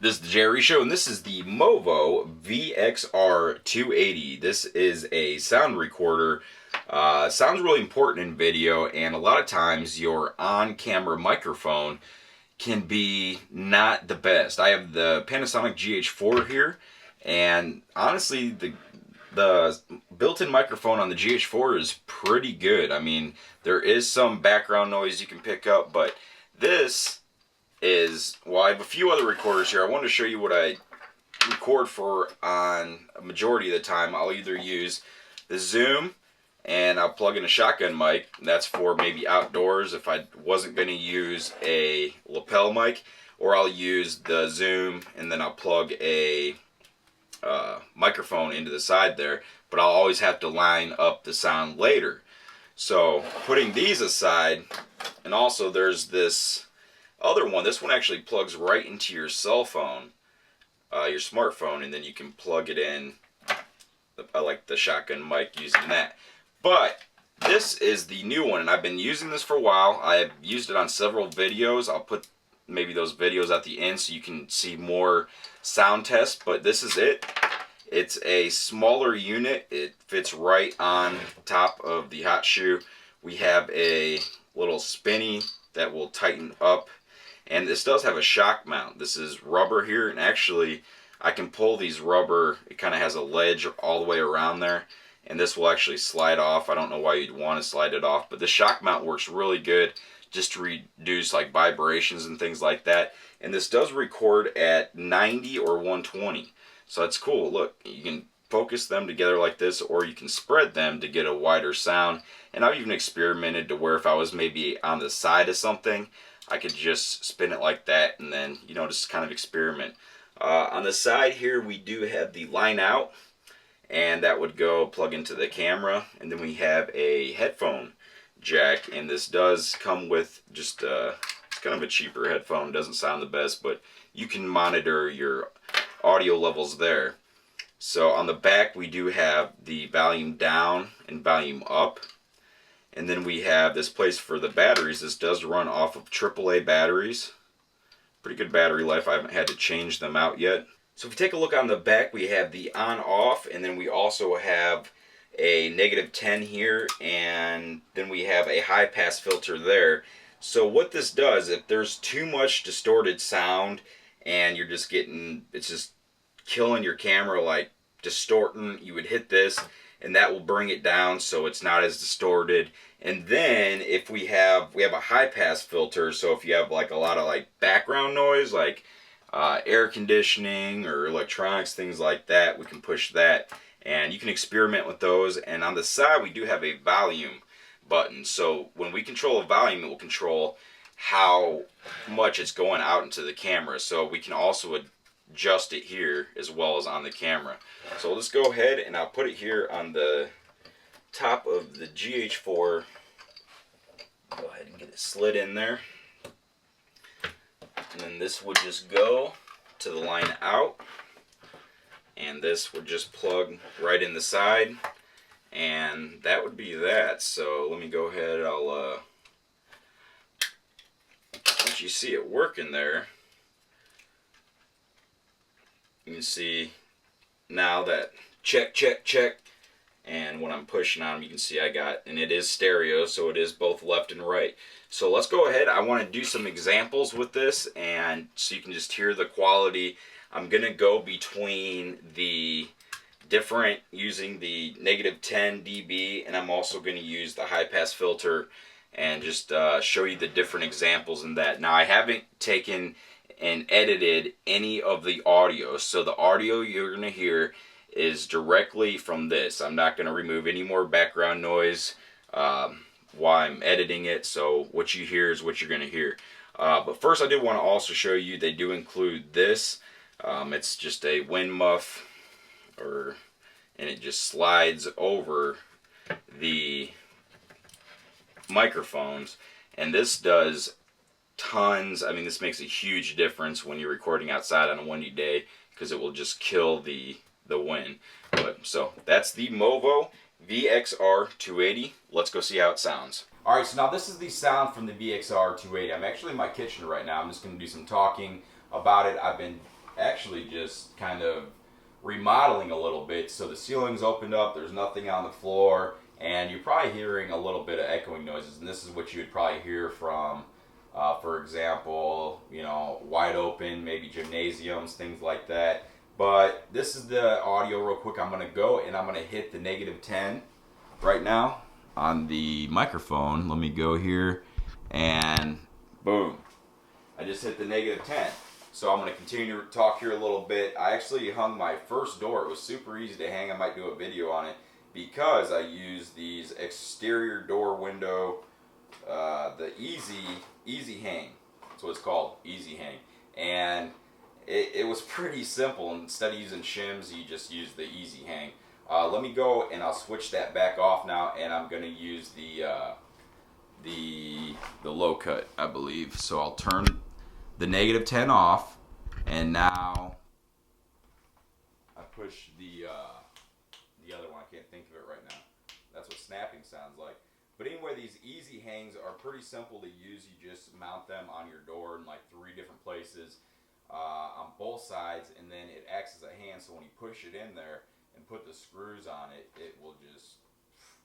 This is the Jerry Show, and this is the MOVO VXR280. This is a sound recorder. Sounds really important in video, and a lot of times your on-camera microphone can be not the best. I have the Panasonic GH4 here, and honestly, the built-in microphone on the GH4 is pretty good. I mean, there is some background noise you can pick up, but this is, well, I have a few other recorders here. I wanted to show you what I record for on a majority of the time. I'll either use the Zoom and I'll plug in a shotgun mic. That's for maybe outdoors if I wasn't going to use a lapel mic, or I'll use the Zoom and then I'll plug a microphone into the side there, but I'll always have to line up the sound later. So putting these aside, and also there's this other one. This one actually plugs right into your cell phone, your smartphone, and then you can plug it in. I like the shotgun mic using that. But this is the new one, and I've been using this for a while. I've used it on several videos. I'll put maybe those videos at the end so you can see more sound tests, but this is it. It's a smaller unit. It fits right on top of the hot shoe. We have a little spinny that will tighten up. And this does have a shock mount. This is rubber here, and actually I can pull these rubber. It kind of has a ledge all the way around there, and this will actually slide off. I don't know why you'd want to slide it off, but the shock mount works really good just to reduce like vibrations and things like that. And this does record at 90 or 120, so that's cool. Look, you can focus them together like this, or you can spread them to get a wider sound. And I've even experimented to where if I was maybe on the side of something, I could just spin it like that and then, you know, just kind of experiment. On the side here, we do have the line out, and that would go plug into the camera. And then we have a headphone jack, and this does come with just, it's kind of a cheaper headphone. Doesn't sound the best, but you can monitor your audio levels there. So on the back, we do have the volume down and volume up. And then we have this place for the batteries. This does run off of AAA batteries. Pretty good battery life. I haven't had to change them out yet. So if you take a look on the back, we have the on-off, and then we also have a -10 here, and then we have a high-pass filter there. So what this does, if there's too much distorted sound and you're just getting, it's just killing your camera, like distorting, you would hit this, and that will bring it down so it's not as distorted. And then if we have a high pass filter, so if you have like a lot of like background noise, like air conditioning or electronics, things like that, we can push that, and you can experiment with those. And on the side, we do have a volume button, so when we control a volume, it will control how much it's going out into the camera. So we can also adjust it here as well as on the camera. So let's go ahead and I'll put it here on the top of the GH4. Go ahead and get it slid in there. And then this would just go to the line out. And this would just plug right in the side. And that would be that. So let me go ahead, I'll once you see it working there, you can see now that check, check, check, and when I'm pushing on them, you can see I got, and it is stereo, so it is both left and right. So let's go ahead. I want to do some examples with this, and so you can just hear the quality. I'm going to go between the different, using the -10 dB, and I'm also going to use the high pass filter and just show you the different examples in that. Now, I haven't taken and edited any of the audio, so the audio you're going to hear is directly from this. I'm not going to remove any more background noise while I'm editing it, so what you hear is what you're going to hear. But first, I did want to also show you, they do include this. It's just a wind muff, and it just slides over the microphones, and this does tons. I mean, this makes a huge difference when you're recording outside on a windy day, because it will just kill the wind. But so that's the MOVO VXR280. Let's go see how it sounds. Alright, so now this is the sound from the VXR280. I'm actually in my kitchen right now. I'm just going to do some talking about it. I've been actually just kind of remodeling a little bit. So the ceiling's opened up, there's nothing on the floor, and you're probably hearing a little bit of echoing noises, and this is what you would probably hear from, for example, you know, wide open, maybe gymnasiums, things like that. But this is the audio real quick. I'm going to go and I'm going to hit the -10 right now on the microphone. Let me go here and boom. I just hit the -10. So I'm going to continue to talk here a little bit. I actually hung my first door. It was super easy to hang. I might do a video on it because I use these exterior door window, the easy hang. That's what it's called, easy hang. And it was pretty simple. Instead of using shims, you just use the easy hang. Let me go and I'll switch that back off now, and I'm going to use the low cut, I believe. So I'll turn the -10 off, and now I push the other one. I can't think of it right now. That's what snapping sounds like. But anyway, these easy hangs are pretty simple to use. You just mount them on your door in like 3 different places on both sides, and then it acts as a hand. So when you push it in there and put the screws on it, it will just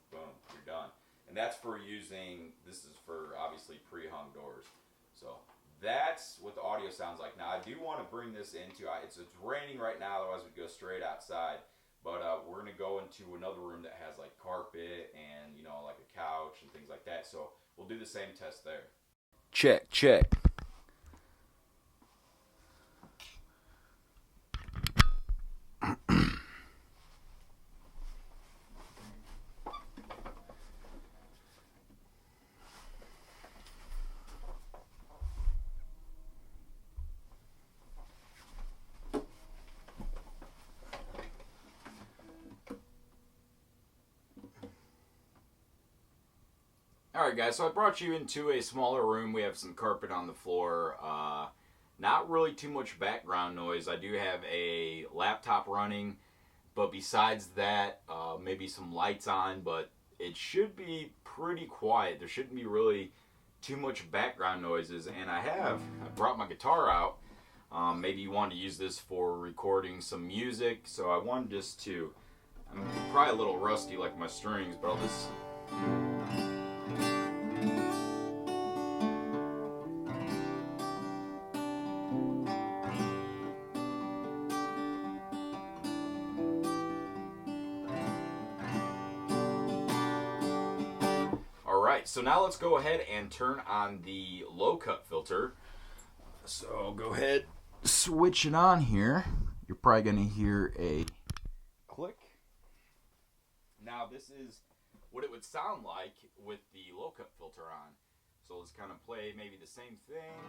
boom, you're done. And that's for using. This is for obviously pre-hung doors. So that's what the audio sounds like. Now I do want to bring this into, it's raining right now, otherwise we'd go straight outside. But we're going to go into another room that has like carpet and, you know, like a couch and things like that. So we'll do the same test there. Check, check. Alright guys, so I brought you into a smaller room. We have some carpet on the floor. Not really too much background noise. I do have a laptop running, but besides that, maybe some lights on, but it should be pretty quiet. There shouldn't be really too much background noises. And I brought my guitar out. Maybe you want to use this for recording some music. So I wanted just to, I'm probably a little rusty like my strings, but I'll just... Alright, so now let's go ahead and turn on the low cut filter. So I'll go ahead, switch it on here. You're probably going to hear a click. Now this is what it would sound like with the low cut filter on. So let's kind of play maybe the same thing.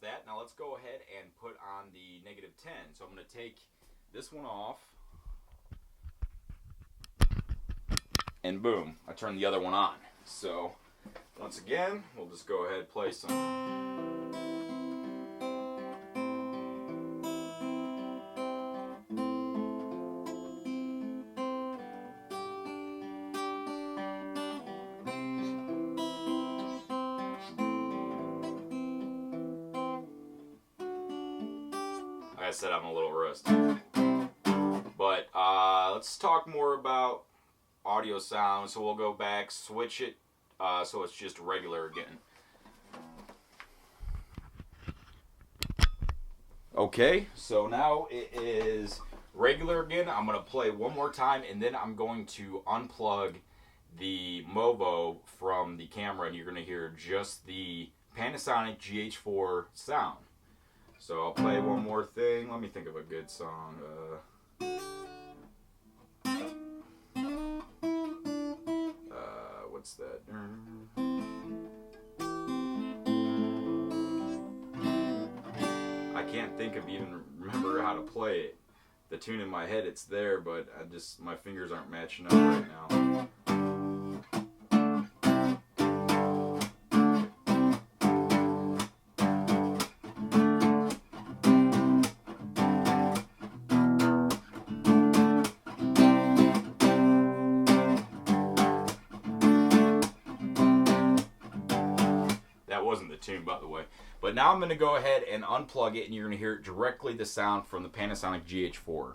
That. Now let's go ahead and put on the -10. So I'm going to take this one off, and boom, I turn the other one on. So once again, we'll just go ahead and play some. Like I said, I'm a little rusty. But let's talk more about audio sound. So we'll go back, switch it so it's just regular again. Okay, so now it is regular again. I'm going to play one more time, and then I'm going to unplug the MOVO from the camera, and you're going to hear just the Panasonic GH4 sound. So I'll play one more thing. Let me think of a good song. What's that? I can't think of even remember how to play it. The tune in my head, it's there, but my fingers aren't matching up right now. that wasn't the tune, by the way. But now I'm going to go ahead and unplug it, and you're going to hear directly the sound from the Panasonic GH4.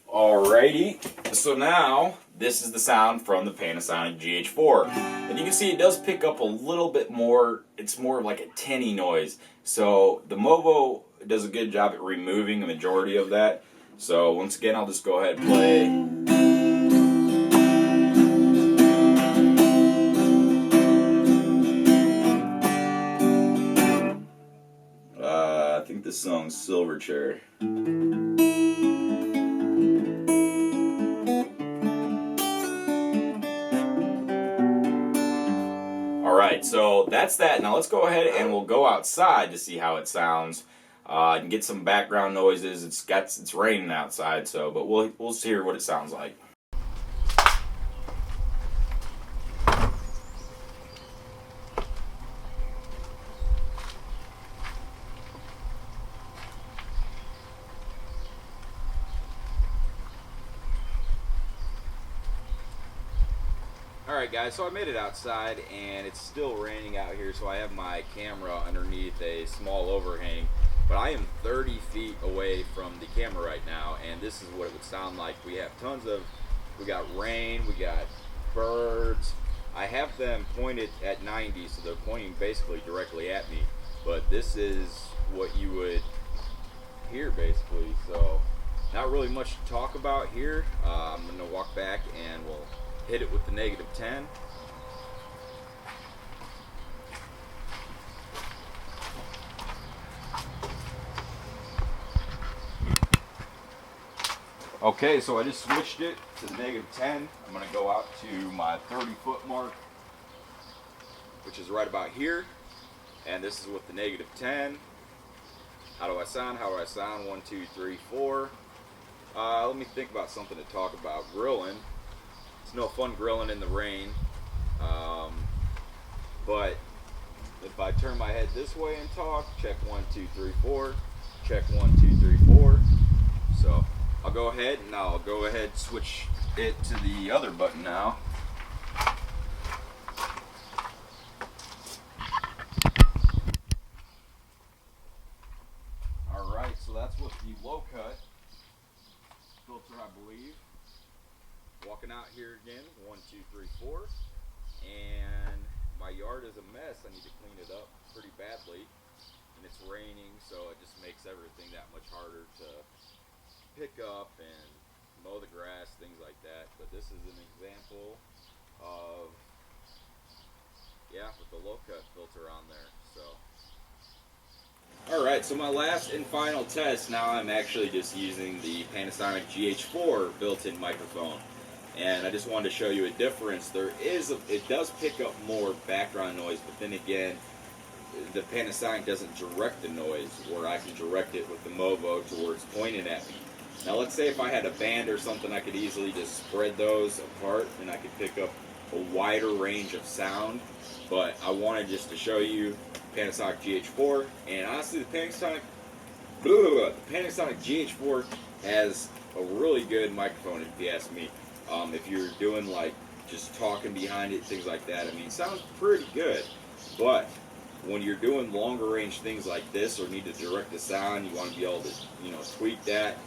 Alrighty, so now this is the sound from the Panasonic GH4. And you can see it does pick up a little bit more, it's more of like a tinny noise. So the MOVO does a good job at removing the majority of that. So once again, I'll just go ahead and play. I think this song's Silverchair. Alright, so that's that. Now let's go ahead and we'll go outside to see how it sounds. And get some background noises. It's raining outside, so but we'll hear what it sounds like. Alright guys, so I made it outside and it's still raining out here, so I have my camera underneath a small overhang, but I am 30 feet away from the camera right now, and this is what it would sound like. We got rain, we got birds. I have them pointed at 90, so they're pointing basically directly at me, but this is what you would hear basically. So not really much to talk about here. I'm going to walk back and we'll hit it with the -10. Okay, so I just switched it to the -10. I'm going to go out to my 30-foot mark, which is right about here, and this is with the -10. How do I sound? 1, 2, 3, 4. Let me think about something to talk about. Grilling. It's no fun grilling in the rain, but if I turn my head this way and talk, check 1, 2, 3, 4, check 1, 2, 3, 4. So I'll go ahead and switch it to the other button now. Alright, so that's with the low cut filter, I believe. Walking out here again, 1, 2, 3, 4, and my yard is a mess. I need to clean it up pretty badly, and it's raining, so it just makes everything that much harder to pick up and mow the grass, things like that. But this is an example of, yeah, with the low cut filter on there. So alright, so my last and final test, now I'm actually just using the Panasonic GH4 built-in microphone. And I just wanted to show you a difference. It does pick up more background noise, but then again, the Panasonic doesn't direct the noise, where I can direct it with the MOVO towards pointing at me. Now let's say if I had a band or something, I could easily just spread those apart and I could pick up a wider range of sound. But I wanted just to show you Panasonic GH4, and honestly the Panasonic GH4 has a really good microphone, if you ask me. If you're doing like just talking behind it, things like that, I mean, it sounds pretty good. But when you're doing longer range things like this, or need to direct the sound, you want to be able to, tweak that.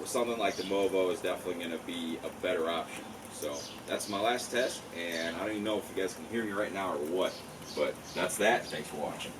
Something like the MOVO is definitely going to be a better option. So that's my last test, and I don't even know if you guys can hear me right now or what. But that's that. Thanks for watching.